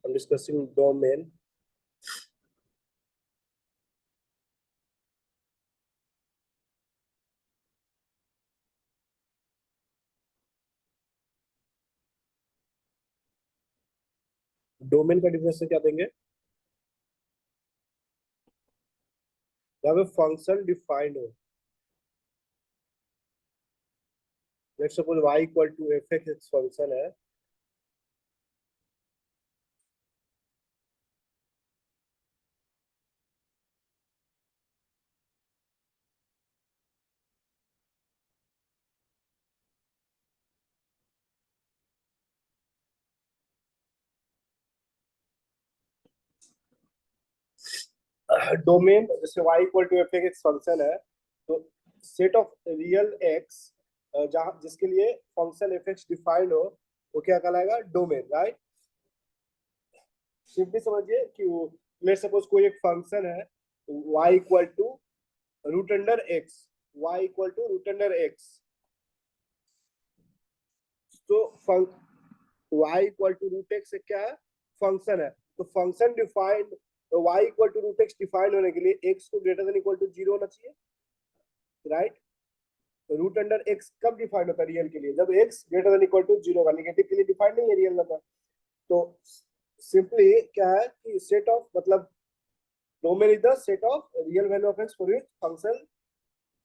I'm discussing domain. Domain का definition क्या देंगे? यहाँ पे फंक्शन डिफाइंड हो, let's suppose y equal to F X function है, डोमेन जैसे y equal to F X function है, तो सेट ऑफ रियल एक्स जहाँ जिसके लिए फंक्शन एफ एक्स डिफाइंड हो वो क्या कहलाएगा? Domain, right? सिंपली समझिए कि लेट्स सपोज कोई एक फंक्शन है y equal to root under X, y equal to root under X, तो y equal to root X क्या है? फंक्शन है। तो function defined y equal to root X defined होने के लिए x को ग्रेटर देन इक्वल टू 0 होना चाहिए, राइट? रूट अंडर एक्स कब डिफाइंड होता है रियल के लिए? जब x greater than equal to 0 का, नेगेटिव के लिए डिफाइंड नहीं है रियल नंबर। तो सिंपली क्या है कि सेट ऑफ मतलब domain is the set of real value of X for which function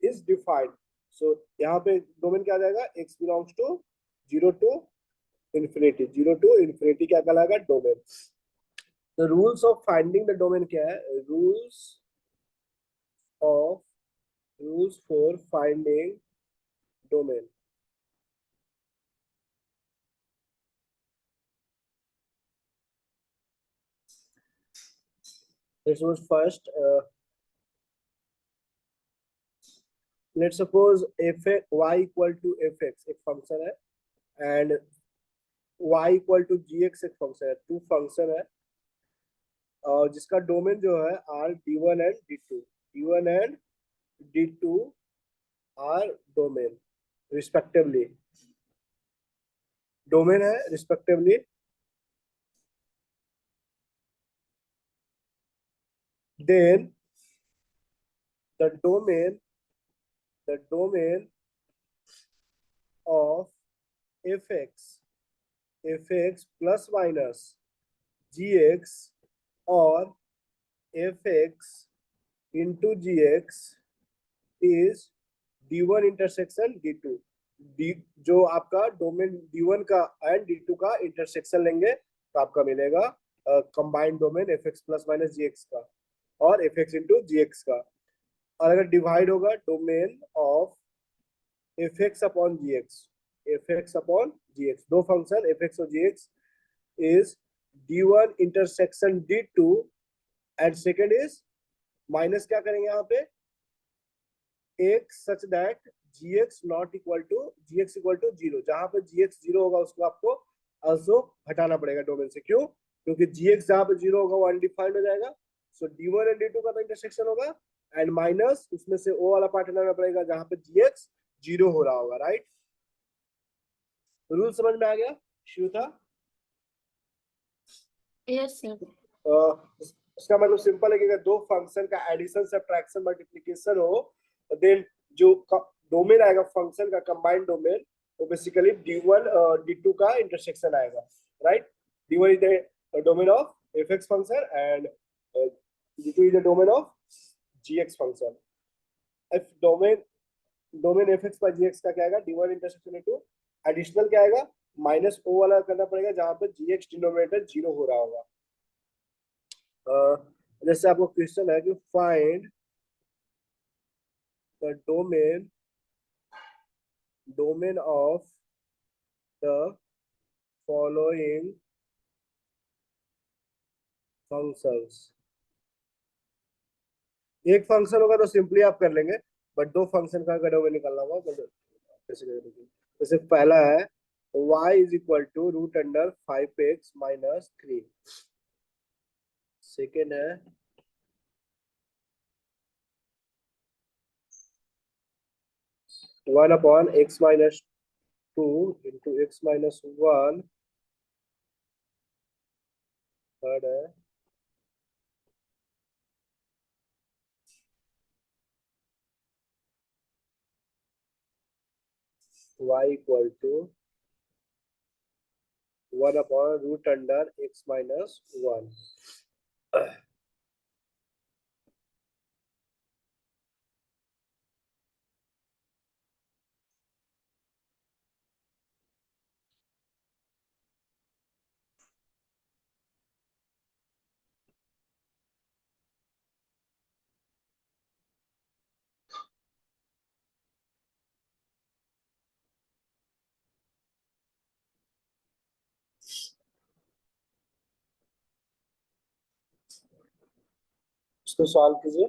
is defined. So यहाँ पे डोमेन क्या आ जाएगा? x belongs to 0 to infinity, 0 to infinity क्या कहलाएगा? Domain. The rules of finding the domain क्या है? Rules for finding domain. This was first. Let's suppose f y equal to fx एक फंक्शन है and y equal to gx एक function है, two function है और जिसका डोमेन जो है r d1 and d2, d1 and d2 are domain respectively, domain है respectively. Then the domain of fx plus minus gx or fx into gx is d1 intersection d2। जो आपका domain d1 का and d2 का intersection लेंगे तो आपका मिलेगा combined domain fx plus minus gx का और fx इंटू gx का। और अगर डिवाइड होगा domain of fx upon gx, दो फंक्शन fx और gx is d1 intersection d2 and second is minus क्या करेंगे यहाँ पे? x such that gx not equal to gx equal to 0, जहां पर gx 0 होगा उसको आपको also हटाना पड़ेगा डोमेन से। क्यों? क्योंकि gx जहां पर 0 होगा वो अनडिफाइंड हो जाएगा। सो d1 एंड d2 का तो इंटरसेक्शन होगा एंड माइनस उसमें से o वाला पार्ट हटाना पड़ेगा जहां पे gx 0 हो रहा होगा, राइट? रूल समझ में आ गया श्वेता? Yes sir. इसका मतलब सिंपल है कि अगर दो फंक्शन का एडिशन सब्ट्रैक्शन मल्टीप्लिकेशन हो देन जो डोमेन आएगा फंक्शन का कंबाइंड डोमेन वो बेसिकली d1 d2 का इंटरसेक्शन आएगा, right? d1 is the domain of fx function and d2 is the domain of gx function. if domain fx by gx का क्या आएगा? d1 इंटरसेक्शन d2, एडिशनल क्या आएगा? Minus o वाला करना पड़ेगा जहां पे gx डिनोमिनेटर 0 हो रहा होगा। जैसे आपको क्वेश्चन है कि find the domain of the following functions. एक फंक्शन होगा तो सिंपली आप कर लेंगे, बट दो फंक्शन का अगर डोमेन निकालना होगा जैसे पहला है y is equal to root under 5x minus 3, second है 1 upon x minus 2 into x minus 1 third है y इक्वल टू 1/√x-1। इसको सॉल्व कीजिए।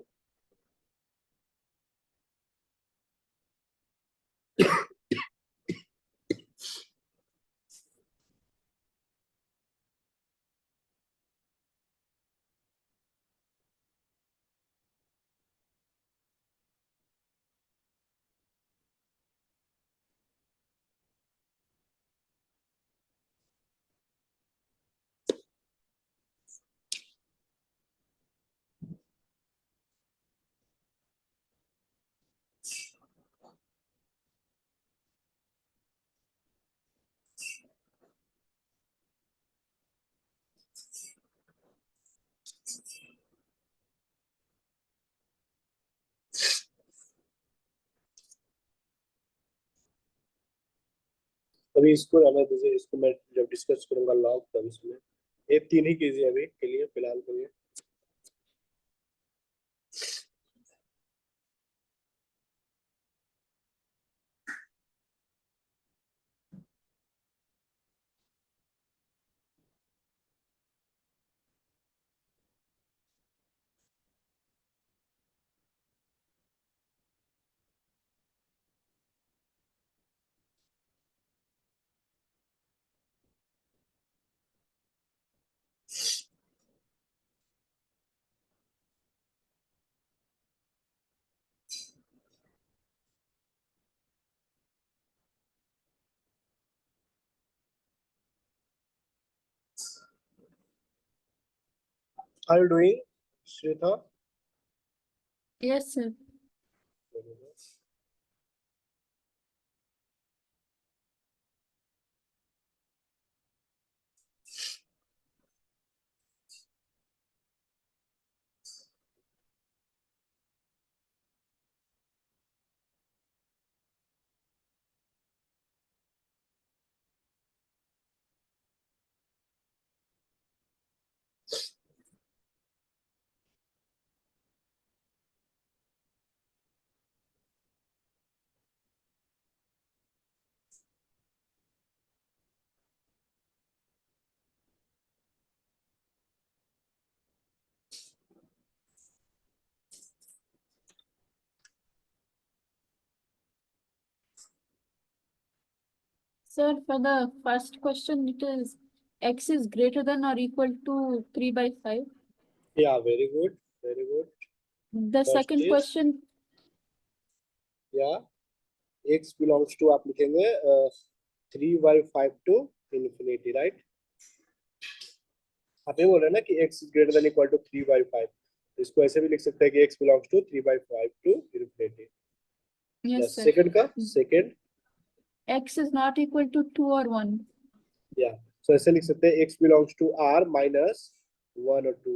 अभी इसको रहने दीजिए, इसको मैं जब डिस्कस करूंगा लॉग तब इसमें ये 3 ही कीजिए अभी के लिए, फिलहाल के लिए। How are you doing, Shweta? Yes, sir. Sir, for the first question, it is x is greater than or equal to 3/5. Yeah, very good, very good. The First second is, question, yeah, x belongs to आप लिखेंगे 3/5 to infinity, right? आप ये बोल रहे हैं ना कि x is greater than equal to 3/5, इसको ऐसे भी लिख सकते हैं कि x belongs to 3/5 to infinity। yes, sir. Second का second, X is not equal to 2 or 1. या सो ऐसे लिख सकते हैं x belongs to r minus 1 और 2।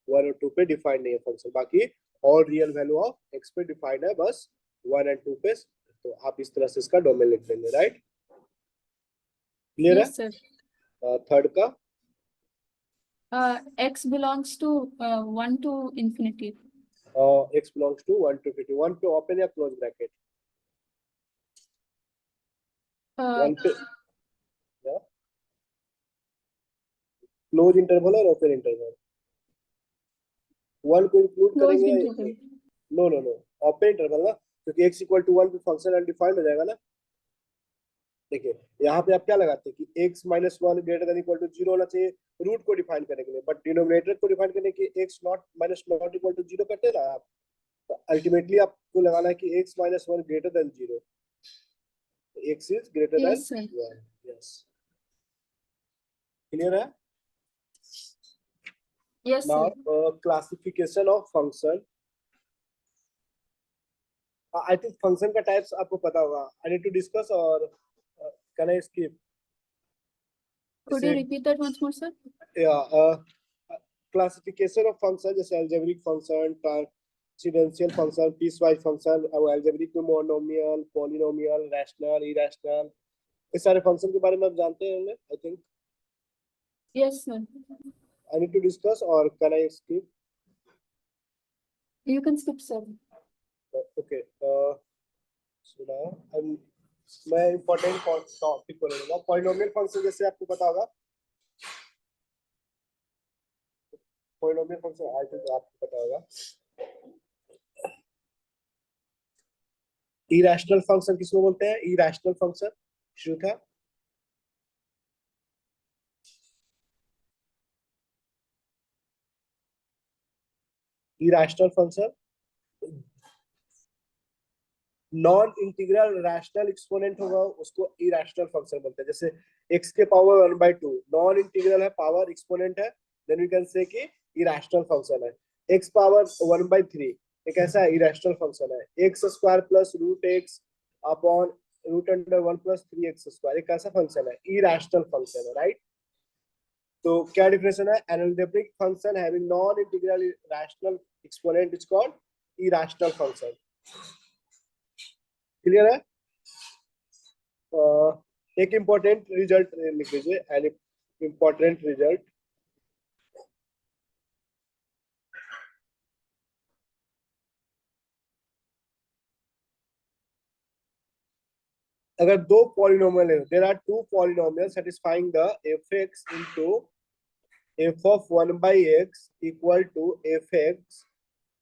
1 और 2 पे डिफाइंड नहीं है फंक्शन, बाकी और रियल वैल्यू ऑफ x पे डिफाइंड है, बस 1 एंड 2 पे। तो आप इस तरह से इसका डोमेन लिख देंगे, राइट? Clear Yes, sir. है? थर्ड का X belongs to 1 to infinity. x belongs to 1 to infinity। 1 पे ओपन या क्लोज ब्रैकेट? Uh, 1 पे क्लोज इंटरवल और ओपन इंटरवल। 1 को इंक्लूड closed करेंगे? interval. No no no, open interval ना, क्योंकि x इक्वल टू 1 पे फंक्शन अनडिफाइंड हो जाएगा ना। देखिए यहाँ पे आप क्या लगाते हैं कि x minus 1 greater than equal to 0 होना चाहिए रूट को डिफाइन करने के लिए, बट डिनोमिनेटर को डिफाइन करने के लिए x not minus not equal to 0 करते हैं ना आप। तो अल्टीमेटली आपको लगाना है कि x minus 1 greater then 0, x is greater then Yes, sir. 1। Yes, clear है? Yes, Now sir. classification of function. I think function का types आपको पता होगा. I need to discuss or can I skip? Could you repeat that once more, sir? Yeah. Classification of function जैसे algebraic function, transcendental function, piecewise function, algebraic में monomial, polynomial, rational, irrational, इस सारे function के बारे में आप जानते होंगे. I think. Yes, sir. I need to discuss or can I skip? You can skip, sir. Okay. So now मैं important टॉपिक को लूंगा. पॉलिनोमियल फंक्शन जैसे आपको पता होगा. पॉलिनोमियल फंक्शन आई थिंक आपको पता होगा. इरेशनल फंक्शन किसको बोलते हैं? इरेशनल फंक्शन शुरू था. Irrational function non integral rational exponent होगा उसको इरेशनल फंक्शन बोलते हैं. जैसे x के पावर 1/2 नॉन इंटीग्रल है, पावर एक्सपोनेंट है, देन वी कैन से कि इरेशनल फंक्शन है. x पावर 1/3 एक ऐसा इरेशनल फंक्शन है. x² plus root x upon root under 1 plus 3x², एक ऐसा फंक्शन है, इरेशनल फंक्शन है, राइट. तो क्या डिफिनेशन है? An algebraic function having non integral rational exponent is called irrational function. Clear है? एक इंपॉर्टेंट रिजल्ट लिख लीजिए. An important result. अगर दो पॉलिनोमियल है, there are two polynomial satisfying the fx into f of 1/x equal to fx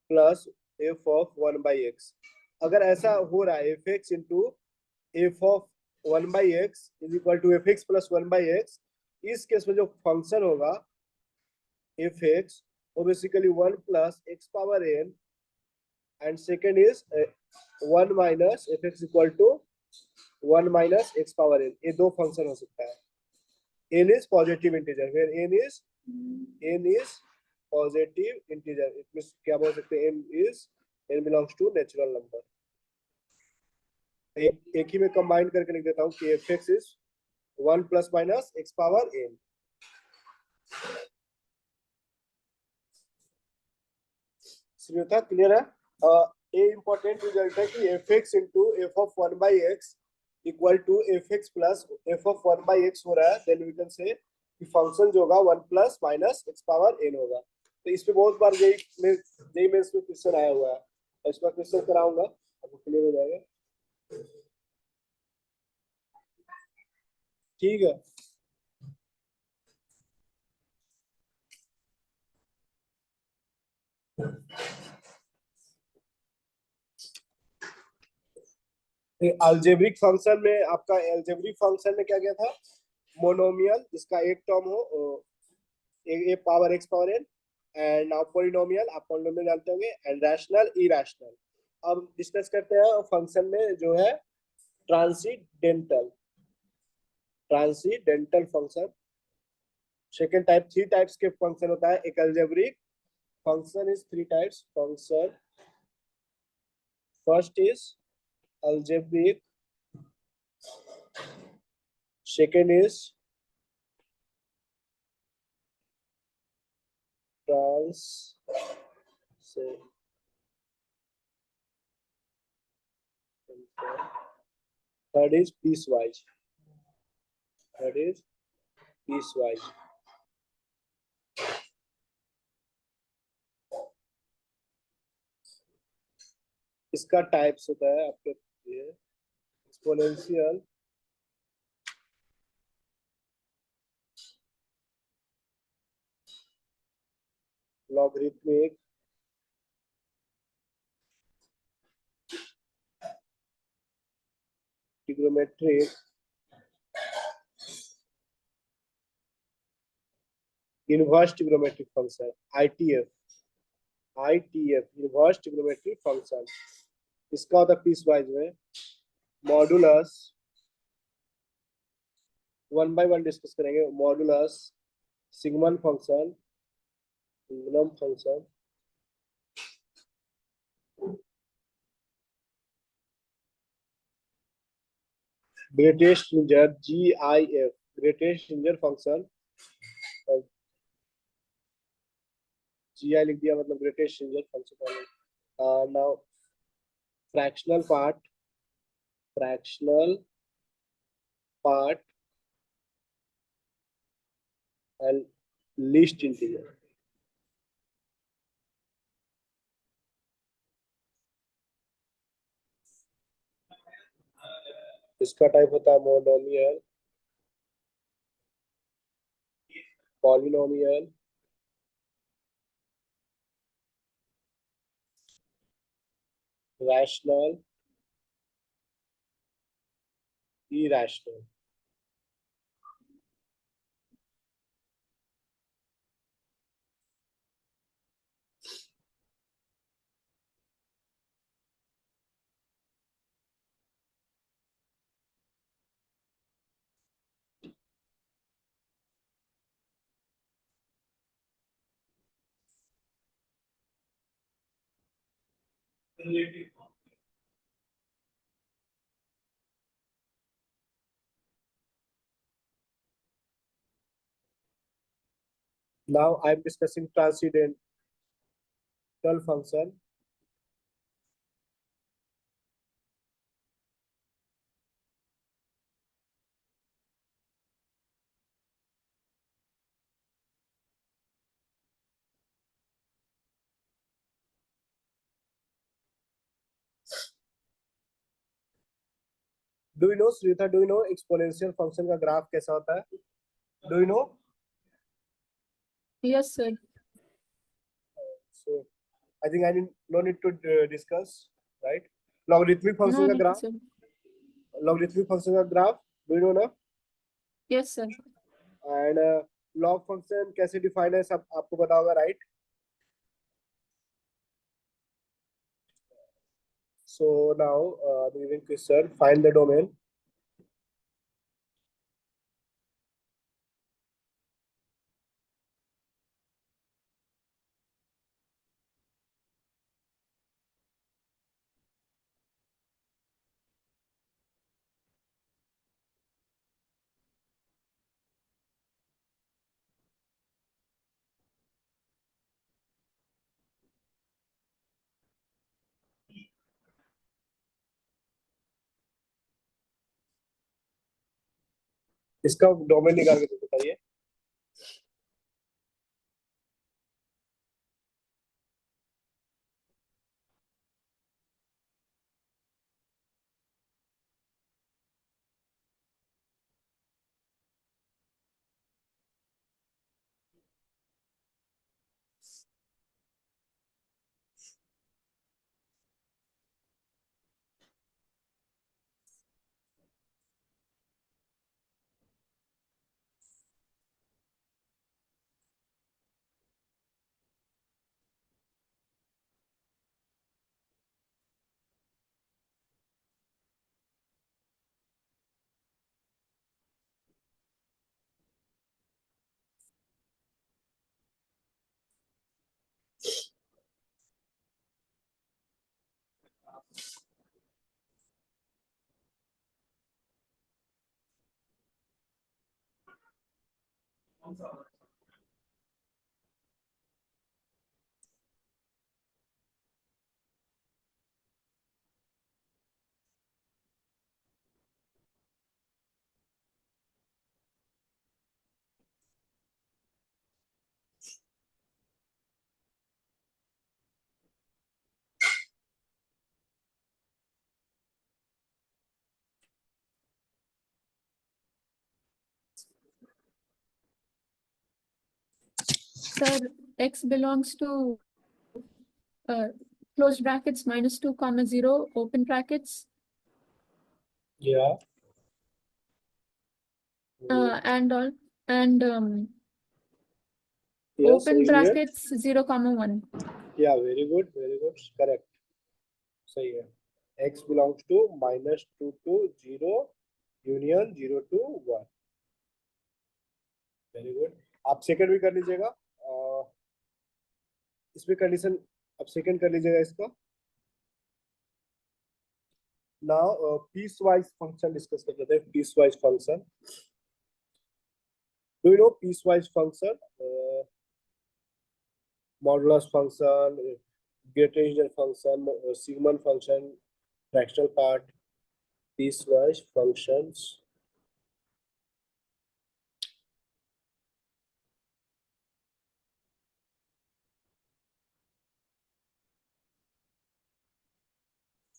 plus f of 1/x. अगर ऐसा हो रहा है fx into f of 1/x is equal to fx plus 1/x, इस case में जो function होगा fx वो basically 1 plus x power n and second is 1 minus fx equal to 1 minus x power n. ये दो फंक्शन हो सकता है. n is positive integer, where n is positive integer. It means क्या बोल सकते हैं? n belongs to natural number. एक ही में कंबाइन करके लिख देता हूँ कि fx is 1 plus minus x power n. था क्लियर है? ये इंपॉर्टेंट रिजल्ट है कि fx into f of 1/x equal to fx plus f of 1/x हो रहा है. देन वी कैन से कि फंक्शन जो होगा 1 plus minus x power n होगा. तो इस पे बहुत बार जेई मेंस में क्वेश्चन आया हुआ है. इसका क्वेश्चन कराऊंगा, आपको क्लियर हो जाएगा. ठीक है. अलजेब्रिक फंक्शन में आपका अलजेब्रिक फंक्शन में क्या गया था? मोनोमियल जिसका एक टर्म हो A power x power n, and आप पॉलिनोमियल जानते होंगे, एंड रैशनल इरेशनल. अब डिस्कस करते हैं फंक्शन में जो है transcendental function. Second type, three types के फंक्शन होता है. एक algebraic function is three types function. First is algebraic, second is third is piecewise. इसका टाइप्स होता है आपके exponential, logarithmic, trigonometric, inverse trigonometric function, ITF inverse trigonometric function. इसका होता है पीसवाइज में मॉडुलस. 1 by 1 डिस्कस करेंगे. Modulus, signum function, minimum function greatest integer GIF greatest integer function GI लिख दिया मतलब greatest integer function. Now fractional part and least integer. इसका टाइप होता है monomial, polynomial, rational, irrational. Now I am discussing transcendental function. Do you know, Sritha, do you know exponential function का graph कैसा होता है? Do you know? Yes, sir. So I think I no need to discuss, right? Logarithmic No function का need, graph, sir. logarithmic function का graph, do you know ना? Yes, sir. And log function कैसे define है सब आपको पता होगा, right? So now the given question, find the domain. इसका डोमेन निकाल के बताइए। Sir, x belongs to closed brackets -2, 0, open brackets, Yeah. and all, and Yes, open is here. brackets 0, 1. Yeah, very good, correct. सही है। x belongs to -2 to 0 union 0 to 1। Very good. आप second भी कर लीजिएगा। इसमें कंडीशन अब second कर लीजिएगा इसका। Now piecewise function discuss कर लेते हैं। Piecewise function, do you know piecewise function? Modulus function, greater function, signum function, fractional part, piecewise functions.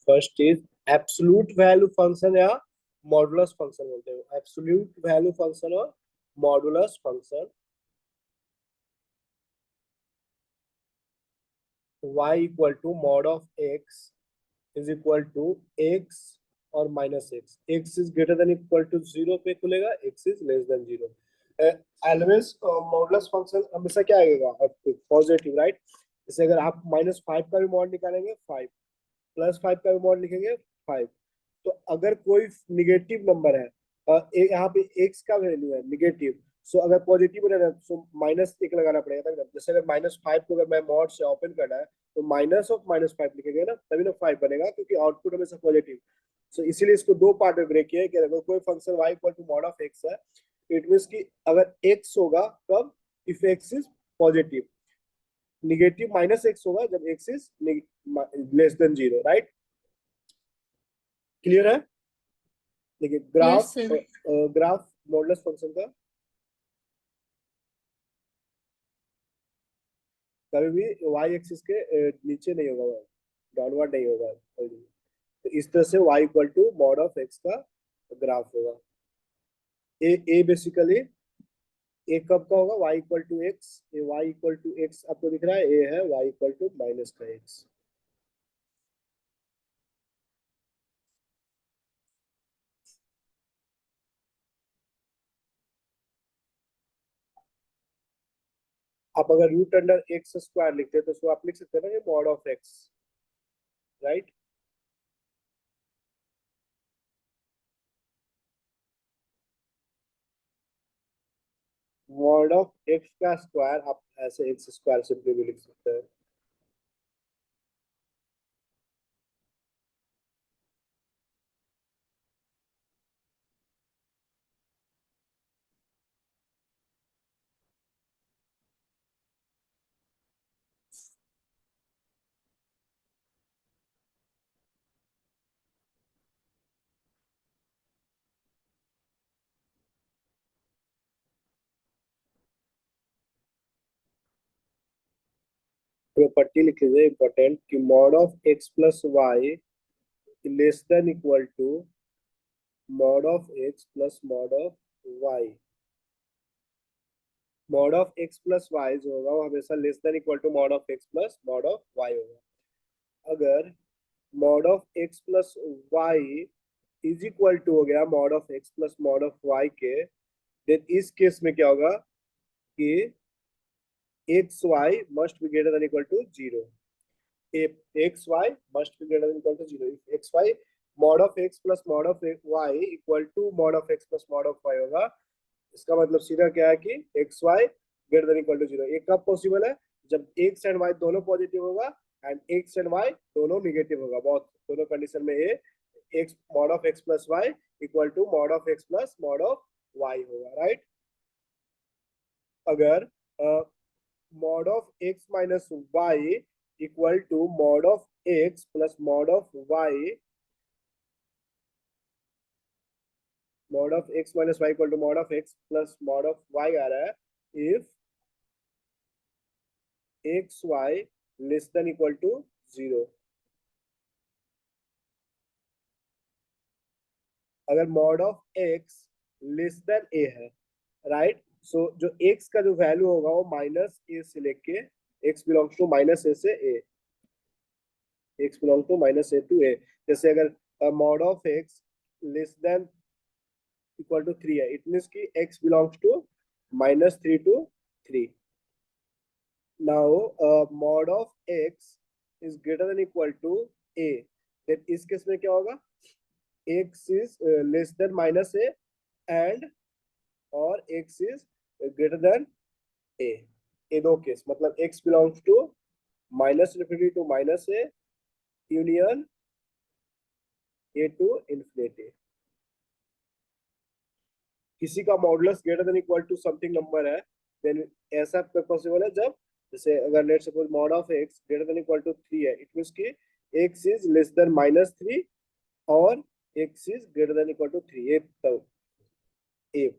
First is absolute value function या modulus function बोलते हैं। Absolute value function और modulus function. y equal to mod of x is equal to x और minus x। x is greater than equal to 0 पे खुलेगा, x is less than 0। Always modulus function हमेशा क्या आएगा? Positive, right? जैसे अगर आप -5 का भी मॉड निकालेंगे 5, +5 का भी मॉड लिखेंगे 5। तो अगर कोई निगेटिव नंबर है, यहाँ पे x का वैल्यू है निगेटिव, सो अगर पॉजिटिव रहना है तो -1 लगाना पड़ेगा तब। जैसे अगर -5 को अगर मैं मॉड से ओपन करना है तो माइनस ऑफ -5 लिखेंगे ना, तभी ना 5 बनेगा, क्योंकि आउटपुट हमेशा पॉजिटिव। सो इसीलिए इसको दो पार्ट में ब्रेक किया है कि अगर कोई function y equal to mod of x है, इट मींस कि अगर x होगा कब? If x is positive. Negative -x होगा जब x is less than 0, right? Clear है? देखिए graph, Yes, sir. Graph modulus function का कभी भी y एक्सिस के नीचे नहीं होगा, डाउनवर्ड नहीं होगा। तो इस तरह से y equal to mod of x का ग्राफ होगा। ए बेसिकली ए कब का होगा? y equal to X. A y equal to X आपको दिख रहा है, ए है y इक्वल टू माइनस का x। आप अगर रूट अंडर एक्स स्क्वायर लिखते हैं तो उसको आप लिख सकते हैं ना, ये mod of x, right? Mod of x का स्क्वायर आप ऐसे एक्स स्क्वायर सिंपली भी लिख सकते हैं। प्रॉपर्टी लिख लीजिए इंपॉर्टेंट, कि mod of x plus Y less than equal to mod of x plus mod of Y. Mod of x plus Y जो होगा वो हमेशा less than equal to mod of x plus mod of Y होगा। अगर mod of x plus Y is equal to हो गया mod of x plus mod of Y के, then इस केस में क्या होगा कि X Y must be greater than equal to 0। X Y must be greater than equal to 0। X Y mod of x plus mod of Y equal to mod of x plus mod of Y होगा। इसका मतलब सीधा क्या है कि X Y greater than equal to 0। ये कब possible है? जब एक्स एंड वाई दोनों पॉजिटिव होगा एंड एक्स एंड वाई दोनों निगेटिव होगा। बहुत दोनों कंडीशन में ये x mod of x plus Y equal to mod of x plus mod of Y होगा, राइट? अगर mod of X minus Y equal to mod of x plus mod of Y, mod of X minus Y equal to mod of x plus mod of Y आ रहा है if x Y less than equal to 0। अगर mod of X less than A है, right? सो जो x का जो value होगा वो माइनस ए से लेके X belongs to minus A से A, X belong to minus A to A. जैसे अगर mod of X less than equal to 3 है, इट मींस कि x belongs to -3 to 3। Now mod of x is greater than equal to a, then इस case में क्या होगा? x is less than minus A and और x is greater than a। ये दो case मतलब x belongs to minus infinity to minus A union A to infinity. किसी का modulus greater than equal to something number है, then ऐसा possible है जब, जैसे अगर let suppose mod of X greater than equal to 3 है, इट मींस कि एक्स इज लेस देन -3 और X is greater than equal to 3, ये तब A.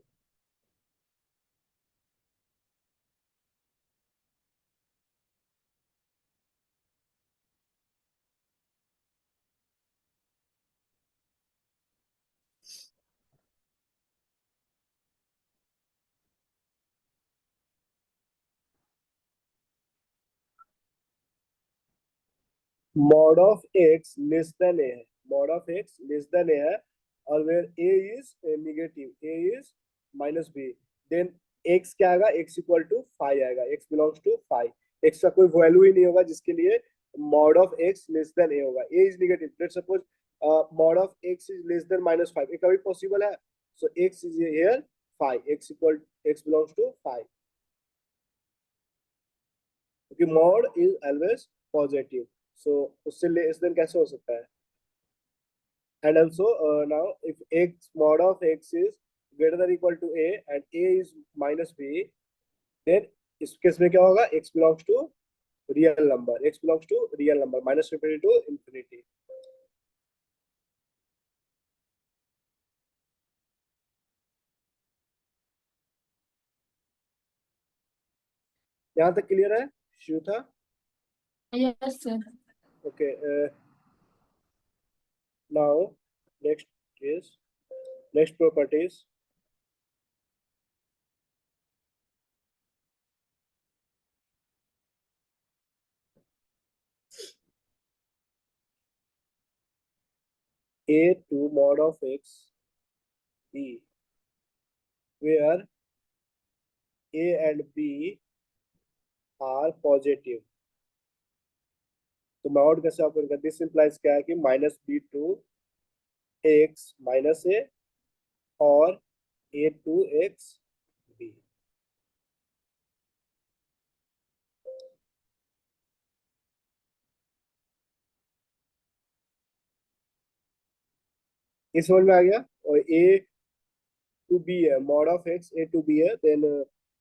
Mod of X less than A है, mod of X less than A है, और where A is negative, A is minus B, then X क्या आएगा, x equal to 5 आएगा, x belongs to 5। X का कोई वैल्यू ही नहीं होगा जिसके लिए mod of X less than A होगा। A is negative, let suppose mod of x is less than -5, ये कभी पॉसिबल है? So X is here 5, X equal, X belongs to 5, क्योंकि mod is always positive. So उससे less then कैसे हो सकता है? And also now if x mod of x is greater than equal to a and a is minus b, then इस case में क्या होगा, x belongs to real number, x belongs to real number, minus infinity to infinity। यहाँ तक clear है श्रुता? Yes, sir. Okay, now next is next properties। a to mod of x b, where a and b are positive। तो mod कैसे operate करते हैं? This implies क्या है कि minus B to x minus ए और ए टू एक्स बी। इस समझ में आ गया? और ए टू बी है, mod of x A to B है, देन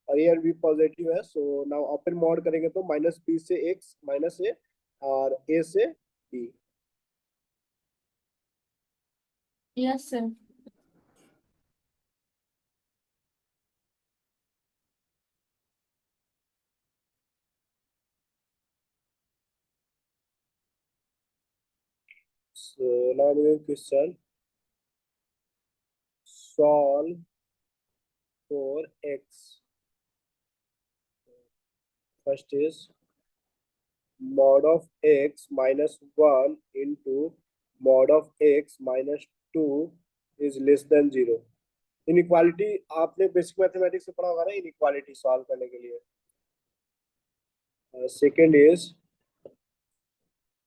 ए और बी पॉजिटिव है। सो नाउ ओपन मॉड करेंगे तो माइनस बी से एक्स माइनस ए और ए से B. Yes, sir. So now we have question, solve for x। First is mod of x minus 1 into mod of x minus 2 is less than 0। Inequality आपने basic mathematics से पढ़ा होगा ना, inequality solve करने के लिए। सेकेंड इज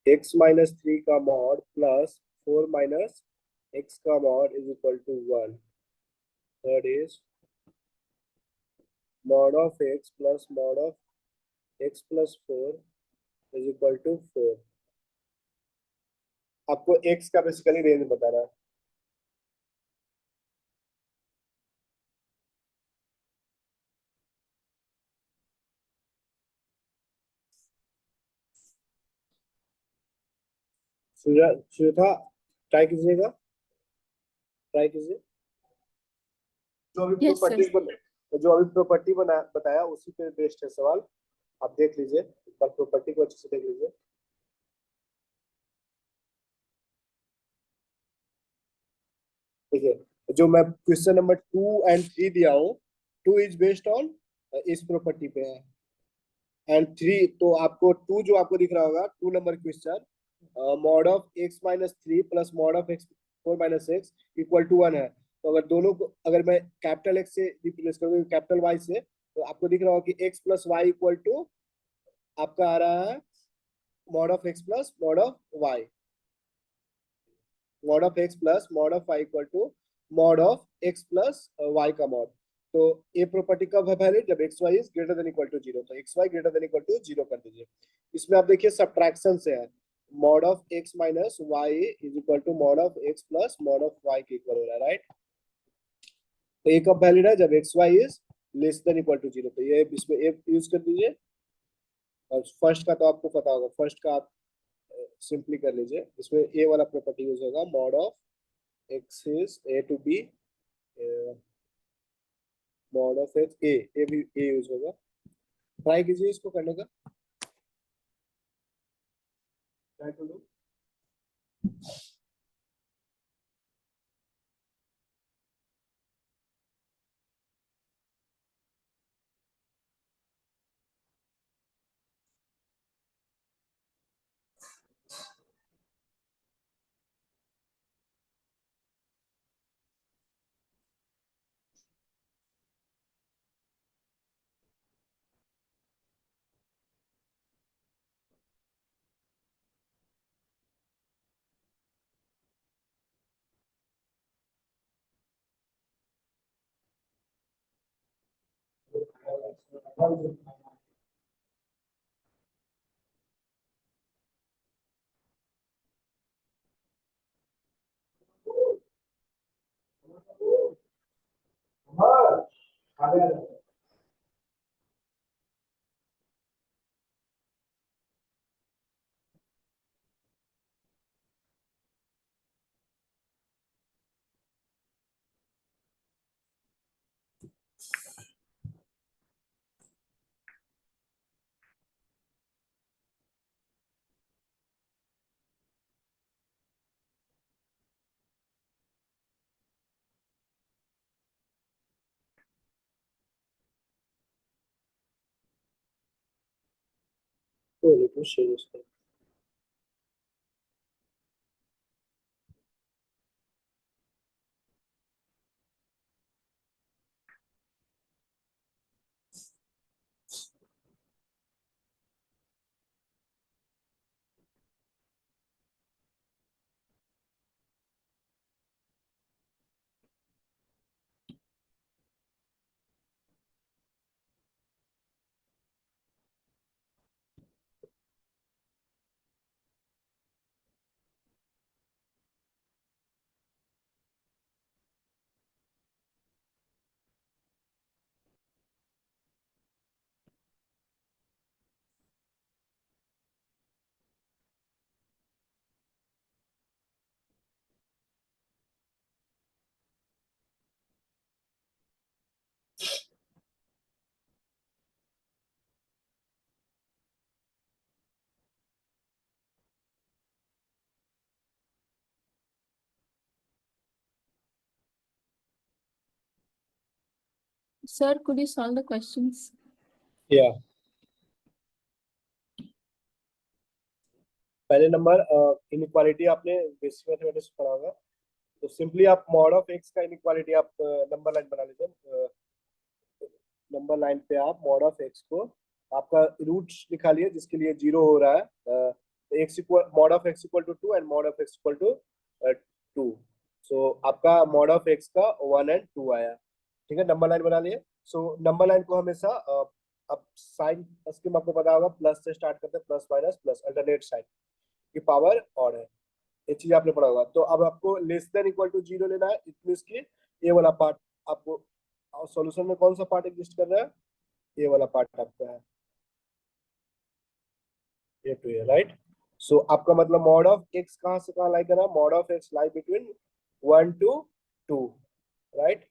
x माइनस 3 का mod plus 4 minus x का mod is equal to 1। Third is mod of x plus mod of x plus 4 is equal to 4। आपको x का बेसिकली रेंज बताना है। सुधा ट्राई कीजिएगा, ट्राई कीजिए। जो अभी Yes, sir. प्रॉपर्टीज बना, जो अभी प्रॉपर्टी बना बताया उसी पे बेस्ड है सवाल, आप देख लीजिए एक बार, प्रॉपर्टी को अच्छे से देख लीजिए। ठीक है, जो मैं क्वेश्चन नंबर 2 एंड 3 दिया हूँ, 2 इज बेस्ड ऑन इस प्रॉपर्टी पे है, एंड 3 तो आपको 2 जो आपको दिख रहा होगा 2 number question, mod of x minus 3 plus mod of x 4 minus X equal to 1 है। तो अगर दोनों को अगर मैं कैपिटल x से रिप्लेस करूँ कैपिटल y से, तो आपको दिख रहा होगा कि x plus Y equal to आपका आ रहा है mod of x plus mod of y, mod of x plus mod of y equal to mod of x plus y का मॉड। तो ये प्रॉपर्टी कब है वैलिड? जब x Y is greater than equal to zero. तो X Y greater than equal to zero कर दीजिए। इसमें आप देखिए सब्ट्रैक्शन से है, mod of X minus Y is equal to mod of x plus mod of Y के equal हो रहा है, राइट? तो ये कब वैलिड है? जब x Y is less than equal to zero. तो ये इसमें ए यूज कर दीजिए। और फर्स्ट का तो आपको पता होगा, फर्स्ट का आप सिंपली कर लीजिए। इसमें ए वाला प्रॉपर्टी यूज होगा, mod of x is a to b, mod of x a भी ए यूज होगा। ट्राई कीजिए इसको करने का, try to do. Sir, could you solve the questions? या पहले नंबर इनइक्वालिटी आपने बेसिक मैथमेटिक्स पढ़ा होगा। तो सिंपली आप मॉड ऑफ एक्स का इनइक्वालिटी आप नंबर लाइन बना लीजिए। नंबर लाइन पे आप मॉड ऑफ एक्स को आपका रूट निकालिए लिए जिसके लिए जीरो हो रहा है। X equal mod of x equal to two and mod of x equal to two. So आपका मॉड ऑफ एक्स का वन एंड टू आया, ठीक है। नंबर लाइन बना लिए। सो नंबर लाइन को हमेशा अब साइन स्कीम आपको पता होगा, प्लस से स्टार्ट करते हैं, plus minus plus alternate sign की पावर ऑड है, ये चीज आपने पढ़ा होगा। तो अब आपको less than equal to zero लेना है, इट मींस कि ये वाला पार्ट आपको सॉल्यूशन में कौन सा पार्ट एग्जिस्ट कर रहा है? ये वाला पार्ट आपका है, ये टू है, राइट। सो आपका मतलब मॉड ऑफ एक्स कहां से कहां लाई करना? Mod of x lie between 1 to 2, right?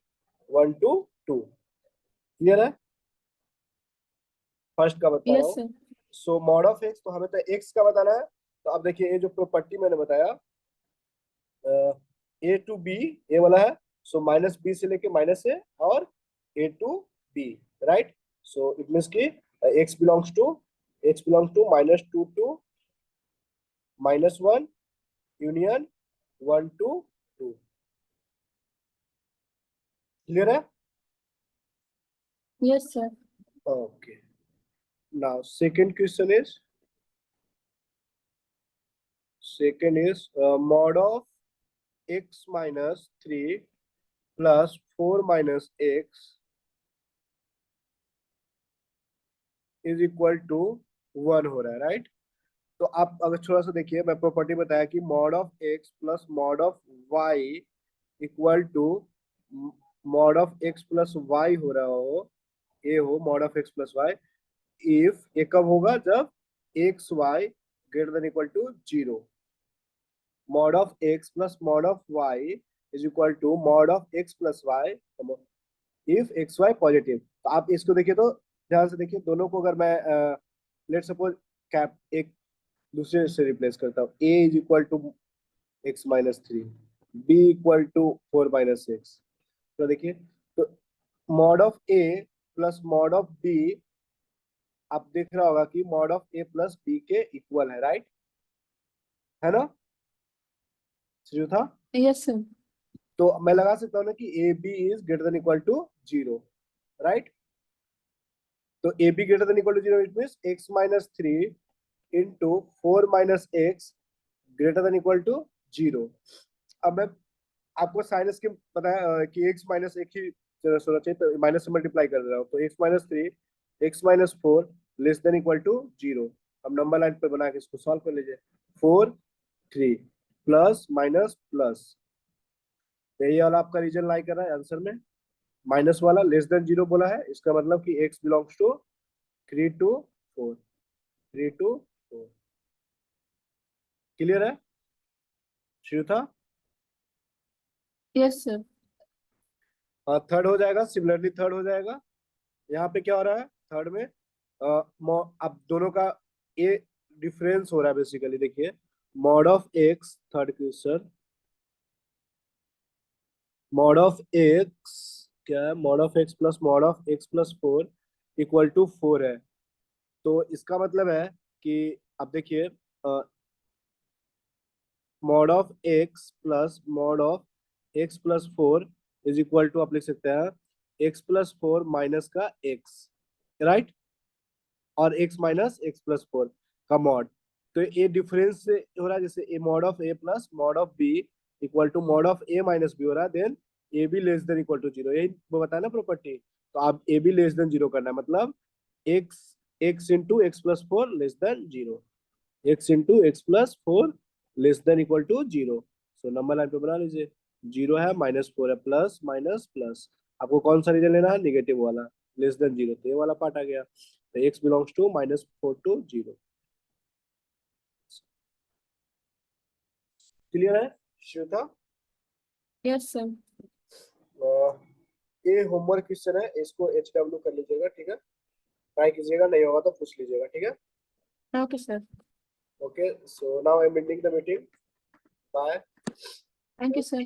1 to 2, clear है? फर्स्ट का बता रहा Yes, हूँ। sir. So mod of x तो हमें तो एक्स का बताना है। तो अब देखिए ये जो प्रॉपर्टी मैंने बताया, ए टू बी ये वाला है। सो माइनस बी से लेके माइनस ए और ए to b, right? So it means की x belongs to minus two to minus one union one to two, clear है? Yes, sir. Okay, now second is mod of x minus 3 plus 4 minus x is equal to 1 हो रहा है, right. तो आप अगर थोड़ा सा देखिए, मैं प्रॉपर्टी बताया कि mod of x plus mod of Y equal to mod of x plus y हो रहा हो, ए हो mod of x plus y, if ये कब होगा, जब x Y greater than equal to 0। Mod of x plus mod of y is equal to mod of x plus y if x y positive. तो आप इसको देखिए, तो ध्यान से देखिए, दोनों को अगर मैं लेट सपोज कैप एक दूसरे से रिप्लेस करता हूँ, a is equal to x minus 3, b equal to 4 minus x. तो देखिए, तो mod of a plus mod of b, आप देख रहा होगा कि mod of a plus b के इक्वल है, राइट, है ना श्रीयु था। Yes, sir. तो मैं लगा सकता हूँ ना कि a b is greater than equal to 0, right. तो a b greater than equal to 0 it means x minus 3 into 4 minus x greater than equal to 0। अब मैं आपको साइनस के बताया कि x माइनस एक ही होना चाहिए, तो माइनस से मल्टीप्लाई कर रहा हूँ, तो x minus 3 x minus 4 less than equal to 0। अब नंबर लाइन पे बना के इसको सॉल्व कर लीजिए। 4 3 प्लस माइनस प्लस, यही वाला आपका रीजन लाई कर रहा है आंसर में, माइनस वाला लेस देन 0 बोला है, इसका मतलब कि x belongs to 3 to 4, 3 to 4। Clear है शुरू था। Yes, sir. थर्ड हो जाएगा, सिमिलरली थर्ड हो जाएगा। यहाँ पे क्या हो रहा है थर्ड में, अब दोनों का ए डिफरेंस हो रहा है बेसिकली। देखिए mod of x, third question, mod of x क्या है, mod of x plus mod of x plus 4 equal to 4 है। तो इसका मतलब है कि अब देखिए, mod of x plus mod of x plus 4 is equal to, आप लिख सकते हैं एक्स प्लस 4 माइनस का एक्स, राइट, और x माइनस एक्स प्लस 4 का मॉड। तो ये डिफरेंस से हो रहा है, जैसे a mod of a plus mod of b equal to mod of a minus b हो रहा है, then a b less than equal to 0, यही वो बताया ना प्रॉपर्टी। तो आप ए बी लेस देन 0 करना है, मतलब x x into x plus 4 less than 0, x into x plus 4 less than equal to 0। So number line पे बना लीजिए, 0 है माइनस 4 है, प्लस माइनस प्लस, आपको कौन सा रीजन लेना है, निगेटिव वाला, लेस देन 0, तो ये वाला पार्ट आ गया। तो x belongs to -4 to 0। Clear है श्वेता। Yes, sir. ये होमवर्क क्वेश्चन है, इसको HW कर लीजिएगा, ठीक है, ट्राई कीजिएगा, नहीं होगा तो पूछ लीजिएगा, ठीक है। Okay, sir. Okay, so now I am ending the meeting, bye. Thank you, sir.